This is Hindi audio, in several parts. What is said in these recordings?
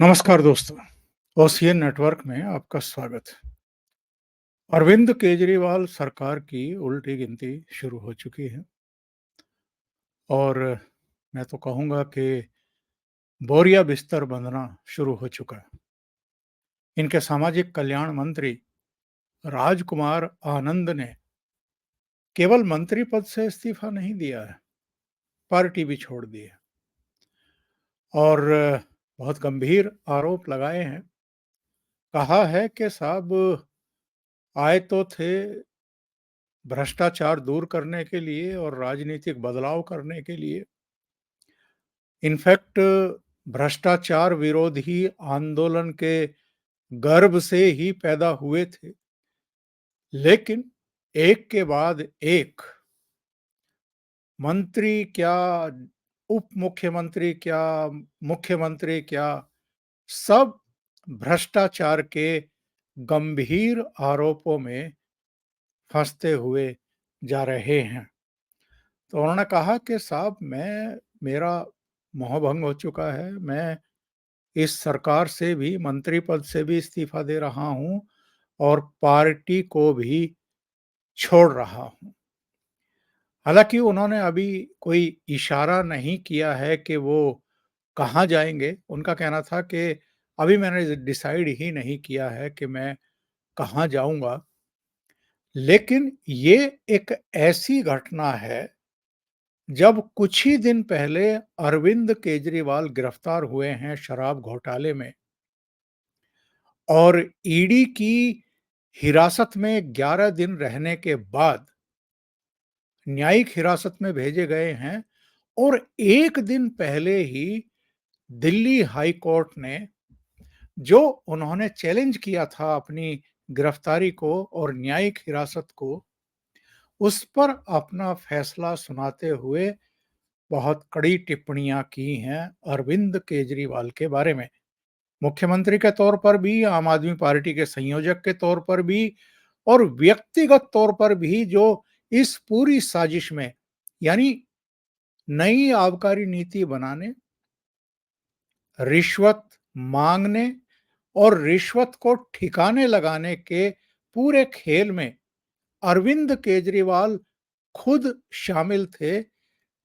नमस्कार दोस्तों, ओशियन नेटवर्क में आपका स्वागत। अरविंद केजरीवाल सरकार की उल्टी गिनती शुरू हो चुकी है और मैं तो कहूँगा कि बोरिया बिस्तर बंधना शुरू हो चुका है। इनके सामाजिक कल्याण मंत्री राजकुमार आनंद ने केवल मंत्री पद से इस्तीफा नहीं दिया है, पार्टी भी छोड़ दी है और बहुत गंभीर आरोप लगाए हैं। कहा है कि साहब आए तो थे भ्रष्टाचार दूर करने के लिए और राजनीतिक बदलाव करने के लिए। इनफैक्ट भ्रष्टाचार विरोधी आंदोलन के गर्भ से ही पैदा हुए थे, लेकिन एक के बाद एक मंत्री क्या, उप मुख्यमंत्री क्या, मुख्यमंत्री क्या, सब भ्रष्टाचार के गंभीर आरोपों में फंसते हुए जा रहे हैं। तो उन्होंने कहा कि साहब मेरा मोहभंग हो चुका है, मैं इस सरकार से भी, मंत्री पद से भी इस्तीफा दे रहा हूँ और पार्टी को भी छोड़ रहा हूँ। हालाँकि उन्होंने अभी कोई इशारा नहीं किया है कि वो कहाँ जाएँगे। उनका कहना था कि अभी मैंने डिसाइड ही नहीं किया है कि मैं कहाँ जाऊँगा। लेकिन ये एक ऐसी घटना है जब कुछ ही दिन पहले अरविंद केजरीवाल गिरफ्तार हुए हैं शराब घोटाले में और ईडी की हिरासत में 11 दिन रहने के बाद न्यायिक हिरासत में भेजे गए हैं और एक दिन पहले ही दिल्ली हाई कोर्ट ने, जो उन्होंने चैलेंज किया था अपनी गिरफ्तारी को और न्यायिक हिरासत को, उस पर अपना फैसला सुनाते हुए बहुत कड़ी टिप्पणियां की हैं अरविंद केजरीवाल के बारे में। मुख्यमंत्री के तौर पर भी, आम आदमी पार्टी के संयोजक के तौर पर भी और व्यक्तिगत तौर पर भी, जो इस पूरी साजिश में, यानी नई आबकारी नीति बनाने, रिश्वत मांगने और रिश्वत को ठिकाने लगाने के पूरे खेल में अरविंद केजरीवाल खुद शामिल थे,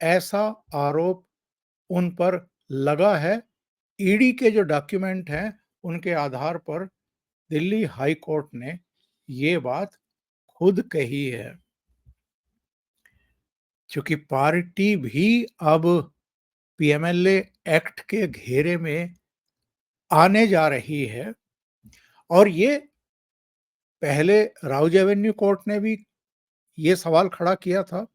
ऐसा आरोप उन पर लगा है। ईडी के जो डॉक्यूमेंट हैं, उनके आधार पर दिल्ली हाई कोर्ट ने ये बात खुद कही है। क्योंकि पार्टी भी अब पीएमएलए एक्ट के घेरे में आने जा रही है और ये पहले राउज एवेन्यू कोर्ट ने भी ये सवाल खड़ा किया था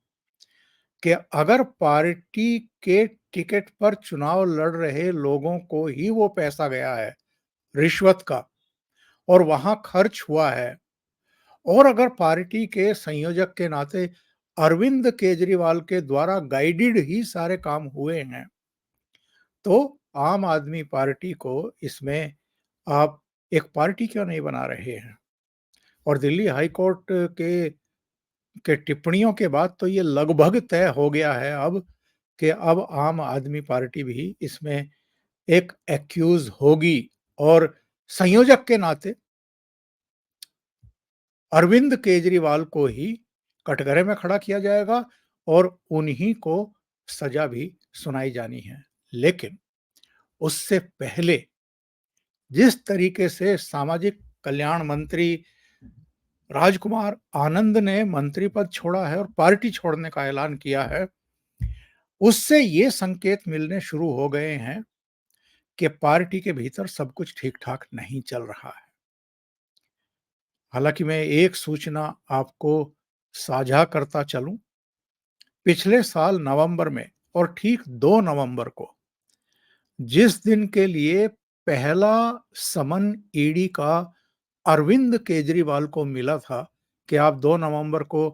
कि अगर पार्टी के टिकट पर चुनाव लड़ रहे लोगों को ही वो पैसा गया है रिश्वत का और वहां खर्च हुआ है, और अगर पार्टी के संयोजक के नाते अरविंद केजरीवाल के द्वारा गाइडेड ही सारे काम हुए हैं, तो आम आदमी पार्टी को इसमें आप एक पार्टी क्यों नहीं बना रहे हैं। और दिल्ली हाई कोर्ट के टिप्पणियों के बाद तो ये लगभग तय हो गया है अब कि अब आम आदमी पार्टी भी इसमें एक एक्यूज होगी और संयोजक के नाते अरविंद केजरीवाल को ही कटघरे में खड़ा किया जाएगा और उन्हीं को सजा भी सुनाई जानी है। लेकिन उससे पहले जिस तरीके से सामाजिक कल्याण मंत्री राजकुमार आनंद ने मंत्री पद छोड़ा है और पार्टी छोड़ने का ऐलान किया है, उससे ये संकेत मिलने शुरू हो गए हैं कि पार्टी के भीतर सब कुछ ठीक-ठाक नहीं चल रहा है। हालाँकि मैं एक सूचना आपको साझा करता चलूँ, पिछले साल नवंबर में और ठीक 2 नवंबर को, जिस दिन के लिए पहला समन ईडी का अरविंद केजरीवाल को मिला था कि आप 2 नवंबर को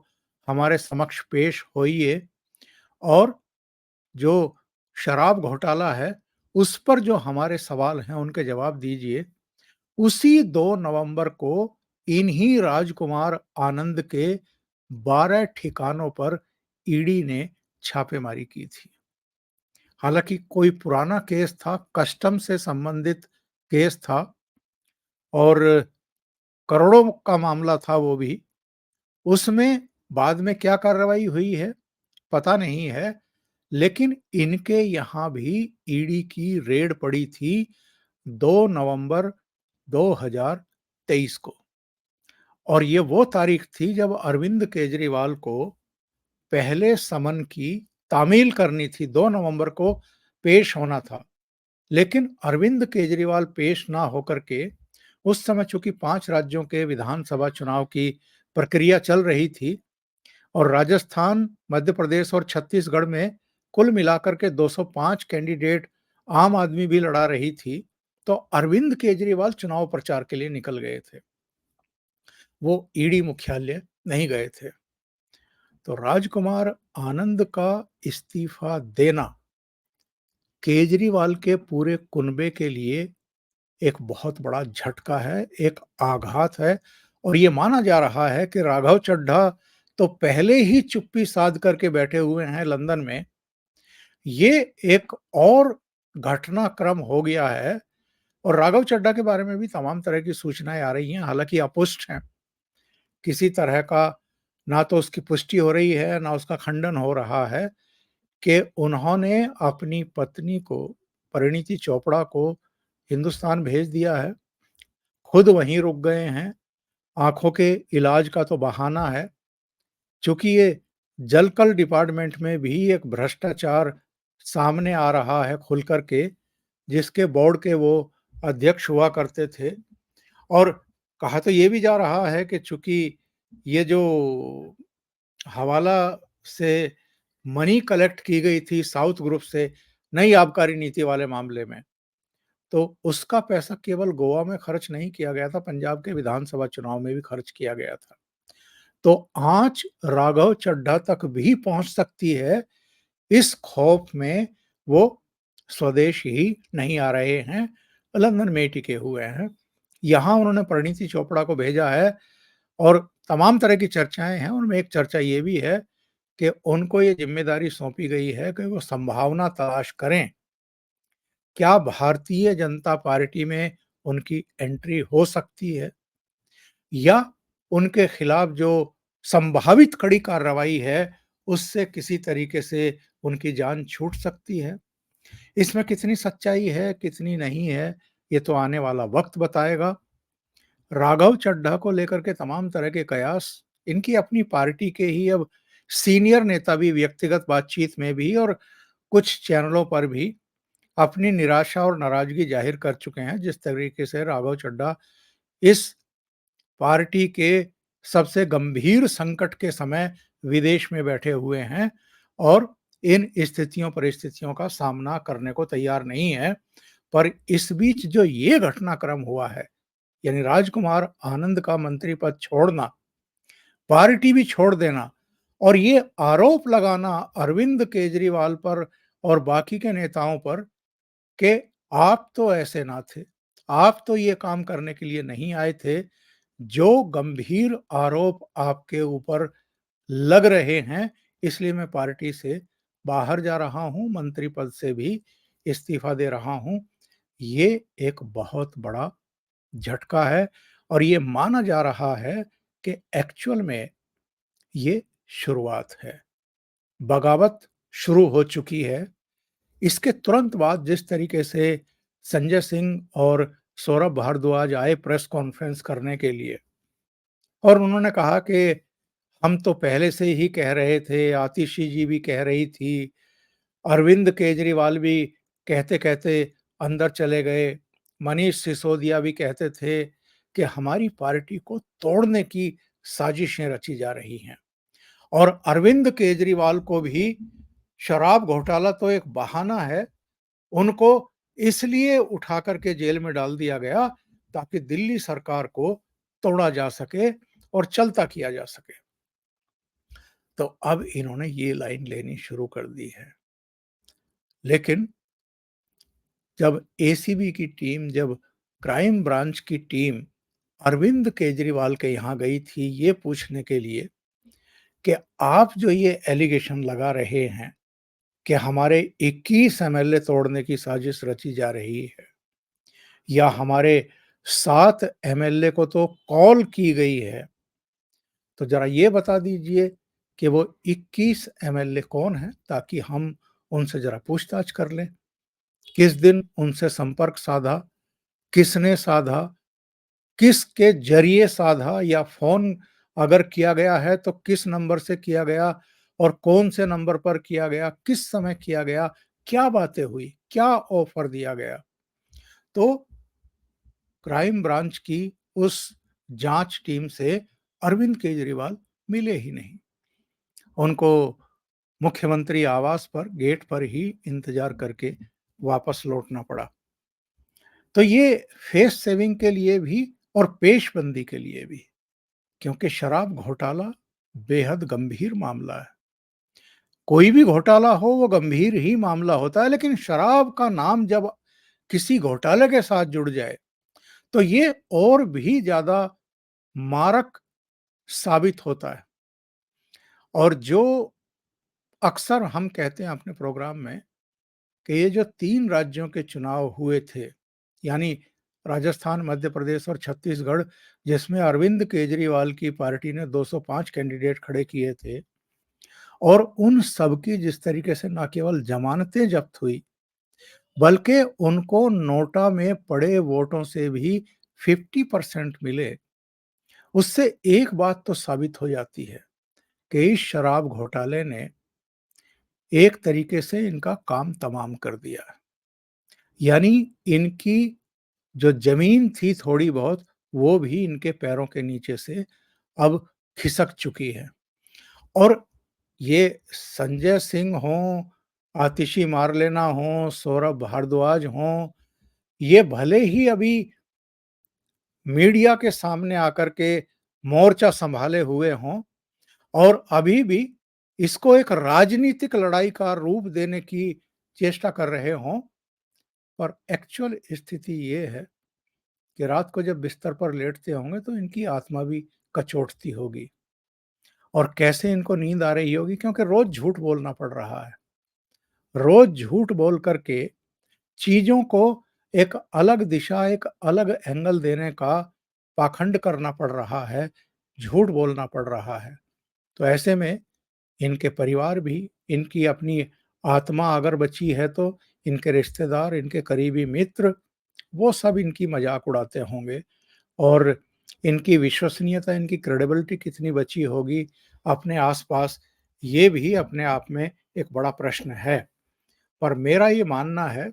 हमारे समक्ष पेश होइए और जो शराब घोटाला है, उस पर जो हमारे सवाल हैं, उनके जवाब दीजिए। उसी 2 नवंबर को इन्हीं राजकुमार आनंद के 12 ठिकानों पर ईडी ने छापेमारी की थी। हालाँकि कोई पुराना केस था, कस्टम से संबंधित केस था और करोड़ों का मामला था वो भी। उसमें बाद में क्या कार्रवाई हुई है, पता नहीं है, लेकिन इनके यहाँ भी ईडी की रेड पड़ी थी 2 नवंबर 2023 को और ये वो तारीख थी जब अरविंद केजरीवाल को पहले समन की तामील करनी थी, 2 नवंबर को पेश होना था। लेकिन अरविंद केजरीवाल पेश ना होकर के उस समय चूँकि 5 राज्यों के विधानसभा चुनाव की प्रक्रिया चल रही थी और राजस्थान, मध्य प्रदेश और छत्तीसगढ़ में कुल मिलाकर के 205 कैंडिडेट आम आदमी भी लड़ा रही थी, तो अरविंद केजरीवाल चुनाव प्रचार के लिए निकल गए थे। वो ईडी मुख्यालय नहीं गए थे। तो राजकुमार आनंद का इस्तीफा देना केजरीवाल के पूरे कुनबे के लिए एक बहुत बड़ा झटका है, एक आघात है और ये माना जा रहा है कि राघव चड्ढा तो पहले ही चुप्पी साध करके बैठे हुए हैं लंदन में। ये एक और घटनाक्रम हो गया है और राघव चड्ढा के बारे में भी तमाम तरह की सूचनाएँ आ रही हैं, हालाँकि अपुष्ट हैं। किसी तरह का ना तो उसकी पुष्टि हो रही है, ना उसका खंडन हो रहा है कि उन्होंने अपनी पत्नी को, परिणीति चोपड़ा को हिंदुस्तान भेज दिया है, खुद वहीं रुक गए हैं। आँखों के इलाज का तो बहाना है, चूँकि ये जलकल डिपार्टमेंट में भी एक भ्रष्टाचार सामने आ रहा है खुल कर के, जिसके बोर्ड के वो अध्यक्ष हुआ करते थे और कहा तो ये भी जा रहा है कि चूँकि ये जो हवाला से मनी कलेक्ट की गई थी साउथ ग्रुप से नई आबकारी नीति वाले मामले में, तो उसका पैसा केवल गोवा में खर्च नहीं किया गया था, पंजाब के विधानसभा चुनाव में भी खर्च किया गया था। तो आँच राघव चड्ढा तक भी पहुँच सकती है, इस खौफ में वो स्वदेश ही नहीं आ रहे हैं, लंदन में ही टिके हुए हैं। यहाँ उन्होंने परिणीति चोपड़ा को भेजा है और तमाम तरह की चर्चाएँ हैं, उनमें एक चर्चा ये भी है कि उनको ये ज़िम्मेदारी सौंपी गई है कि वो संभावना तलाश करें, क्या भारतीय जनता पार्टी में उनकी एंट्री हो सकती है या उनके खिलाफ जो संभावित कड़ी कार्रवाई है, उससे किसी तरीके से उनकी जान छूट सकती है। इसमें कितनी सच्चाई है, कितनी नहीं है, ये तो आने वाला वक़्त बताएगा। राघव चड्ढा को लेकर के तमाम तरह के कयास इनकी अपनी पार्टी के ही अब सीनियर नेता भी व्यक्तिगत बातचीत में भी और कुछ चैनलों पर भी अपनी निराशा और नाराज़गी ज़ाहिर कर चुके हैं, जिस तरीके से राघव चड्ढा इस पार्टी के सबसे गंभीर संकट के समय विदेश में बैठे हुए हैं और इन स्थितियों परिस्थितियों का सामना करने को तैयार नहीं है। पर इस बीच जो ये घटनाक्रम हुआ है, यानी राजकुमार आनंद का मंत्री पद छोड़ना, पार्टी भी छोड़ देना और ये आरोप लगाना अरविंद केजरीवाल पर और बाकी के नेताओं पर कि आप तो ऐसे ना थे, आप तो ये काम करने के लिए नहीं आए थे, जो गंभीर आरोप आपके ऊपर लग रहे हैं, इसलिए मैं पार्टी से बाहर जा रहा हूँ, मंत्री पद से भी इस्तीफा दे रहा हूँ। ये एक बहुत बड़ा झटका है और ये माना जा रहा है कि एक्चुअल में ये शुरुआत है। बगावत शुरू हो चुकी है। इसके तुरंत बाद जिस तरीके से संजय सिंह और सौरभ भारद्वाज आए प्रेस कॉन्फ्रेंस करने के लिए और उन्होंने कहा कि हम तो पहले से ही कह रहे थे, आतिशी जी भी कह रही थी, अरविंद केजरीवाल भी कहते-कहते अंदर चले गए, मनीष सिसोदिया भी कहते थे कि हमारी पार्टी को तोड़ने की साजिशें रची जा रही हैं और अरविंद केजरीवाल को भी शराब घोटाला तो एक बहाना है, उनको इसलिए उठा कर के जेल में डाल दिया गया ताकि दिल्ली सरकार को तोड़ा जा सके और चलता किया जा सके। तो अब इन्होंने ये लाइन लेनी शुरू कर दी है। लेकिन जब एसीबी की टीम, जब क्राइम ब्रांच की टीम अरविंद केजरीवाल के यहाँ गई थी ये पूछने के लिए कि आप जो ये एलिगेशन लगा रहे हैं कि हमारे 21 एमएलए तोड़ने की साजिश रची जा रही है, या हमारे 7 एमएलए को तो कॉल की गई है। तो ज़रा ये बता दीजिए कि वो 21 एमएलए कौन हैं, ताकि हम उनसे ज़रा पूछताछ कर लें। किस दिन उनसे संपर्क साधा, किसने साधा, किसके ज़रिए साधा, या फ़ोन अगर किया गया है तो किस नंबर से किया गया और कौन से नंबर पर किया गया, किस समय किया गया, क्या बातें हुई, क्या ऑफ़र दिया गया। तो क्राइम ब्रांच की उस जांच टीम से अरविंद केजरीवाल मिले ही नहीं। उनको मुख्यमंत्री आवास पर गेट पर ही इंतजार करके वापस लौटना पड़ा। तो ये फेस सेविंग के लिए भी और पेशबंदी के लिए भी, क्योंकि शराब घोटाला बेहद गंभीर मामला है। कोई भी घोटाला हो वो गंभीर ही मामला होता है, लेकिन शराब का नाम जब किसी घोटाले के साथ जुड़ जाए तो ये और भी ज्यादा मारक साबित होता है। और जो अक्सर हम कहते हैं अपने प्रोग्राम में कि ये जो 3 राज्यों के चुनाव हुए थे, यानी राजस्थान, मध्य प्रदेश और छत्तीसगढ़, जिसमें अरविंद केजरीवाल की पार्टी ने 205 कैंडिडेट खड़े किए थे, और उन सब की जिस तरीके से ना केवल जमानतें जब्त हुई, बल्कि उनको नोटा में पड़े वोटों से भी 50% मिले, उससे एक बात तो साबित हो जाती है कि इस शराब घोटाले ने एक तरीके से इनका काम तमाम कर दिया। यानी इनकी जो ज़मीन थी थोड़ी बहुत, वो भी इनके पैरों के नीचे से अब खिसक चुकी है। और ये संजय सिंह हों, आतिशी मारलेना हों, सौरभ भारद्वाज हों, ये भले ही अभी मीडिया के सामने आकर के मोर्चा सँभाले हुए हों और अभी भी इसको एक राजनीतिक लड़ाई का रूप देने की चेष्टा कर रहे हों, पर एक्चुअल स्थिति ये है कि रात को जब बिस्तर पर लेटते होंगे तो इनकी आत्मा भी कचोटती होगी। और कैसे इनको नींद आ रही होगी, क्योंकि रोज झूठ बोलना पड़ रहा है। रोज झूठ बोल करके चीज़ों को एक अलग दिशा, एक अलग एंगल देने का पाखंड करना पड़ रहा है, झूठ बोलना पड़ रहा है। तो ऐसे में इनके परिवार भी, इनकी अपनी आत्मा अगर बची है तो इनके रिश्तेदार, इनके करीबी मित्र, वो सब इनकी मज़ाक उड़ाते होंगे। और इनकी विश्वसनीयता, इनकी क्रेडिबिलिटी कितनी बची होगी अपने आस-पास, ये भी अपने आप में एक बड़ा प्रश्न है। पर मेरा ये मानना है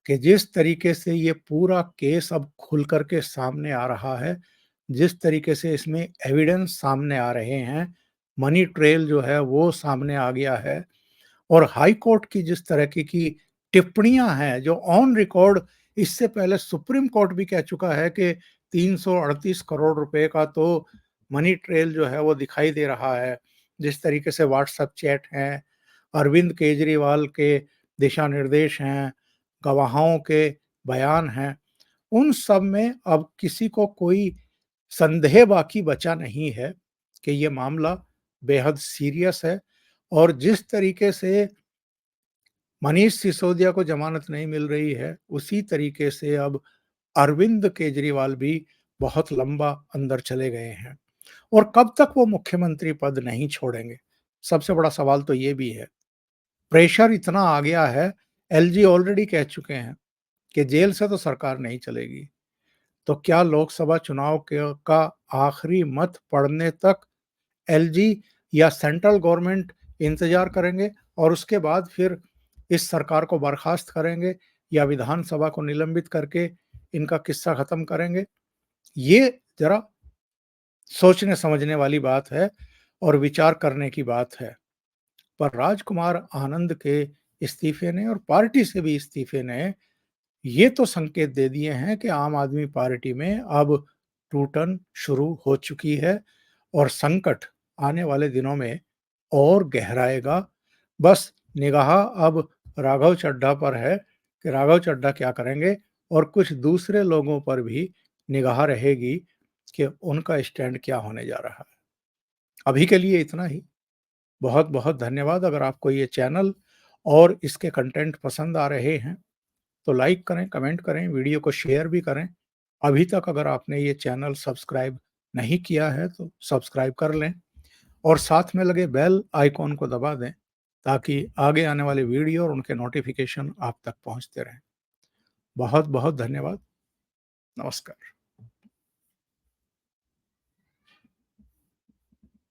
कि जिस तरीके से ये पूरा केस अब खुल कर के सामने आ रहा है, जिस तरीके से इसमें एविडेंस सामने आ रहे हैं, मनी ट्रेल जो है वो सामने आ गया है, और हाई कोर्ट की जिस तरह की टिप्पणियां हैं जो ऑन रिकॉर्ड, इससे पहले सुप्रीम कोर्ट भी कह चुका है कि 338 करोड़ रुपए का तो मनी ट्रेल जो है वो दिखाई दे रहा है। जिस तरीके से व्हाट्सएप चैट हैं, अरविंद केजरीवाल के दिशा निर्देश हैं, गवाहों के बयान हैं, उन सब में अब किसी को कोई संदेह बाकी बचा नहीं है कि ये मामला बेहद सीरियस है। और जिस तरीके से मनीष सिसोदिया को जमानत नहीं मिल रही है, उसी तरीके से अब अरविंद केजरीवाल भी बहुत लंबा अंदर चले गए हैं। और कब तक वो मुख्यमंत्री पद नहीं छोड़ेंगे? सबसे बड़ा सवाल तो ये भी है। प्रेशर इतना आ गया है, एलजी ऑलरेडी कह चुके हैं कि जेल से तो सरकार नहीं चलेगी। तो क्या लोकसभा चुनाव के का आखिरी मत पड़ने तक एलजी या सेंट्रल गवर्नमेंट इंतजार करेंगे और उसके बाद फिर इस सरकार को बर्खास्त करेंगे, या विधानसभा को निलंबित करके इनका किस्सा खत्म करेंगे? ये जरा सोचने समझने वाली बात है और विचार करने की बात है। पर राजकुमार आनंद के इस्तीफे ने, और पार्टी से भी इस्तीफे ने, ये तो संकेत दे दिए हैं कि आम आदमी पार्टी में अब टूटन शुरू हो चुकी है, और संकट आने वाले दिनों में और गहराएगा। बस निगाह अब राघव चड्ढा पर है कि राघव चड्ढा क्या करेंगे, और कुछ दूसरे लोगों पर भी निगाह रहेगी कि उनका स्टैंड क्या होने जा रहा है। अभी के लिए इतना ही। बहुत-बहुत धन्यवाद। अगर आपको ये चैनल और इसके कंटेंट पसंद आ रहे हैं तो लाइक करें, कमेंट करें, वीडियो को शेयर भी करें। अभी तक अगर आपने ये चैनल सब्सक्राइब नहीं किया है तो सब्सक्राइब कर लें और साथ में लगे बेल आइकॉन को दबा दें ताकि आगे आने वाले वीडियो और उनके नोटिफिकेशन आप तक पहुंचते रहें। बहुत-बहुत धन्यवाद। नमस्कार।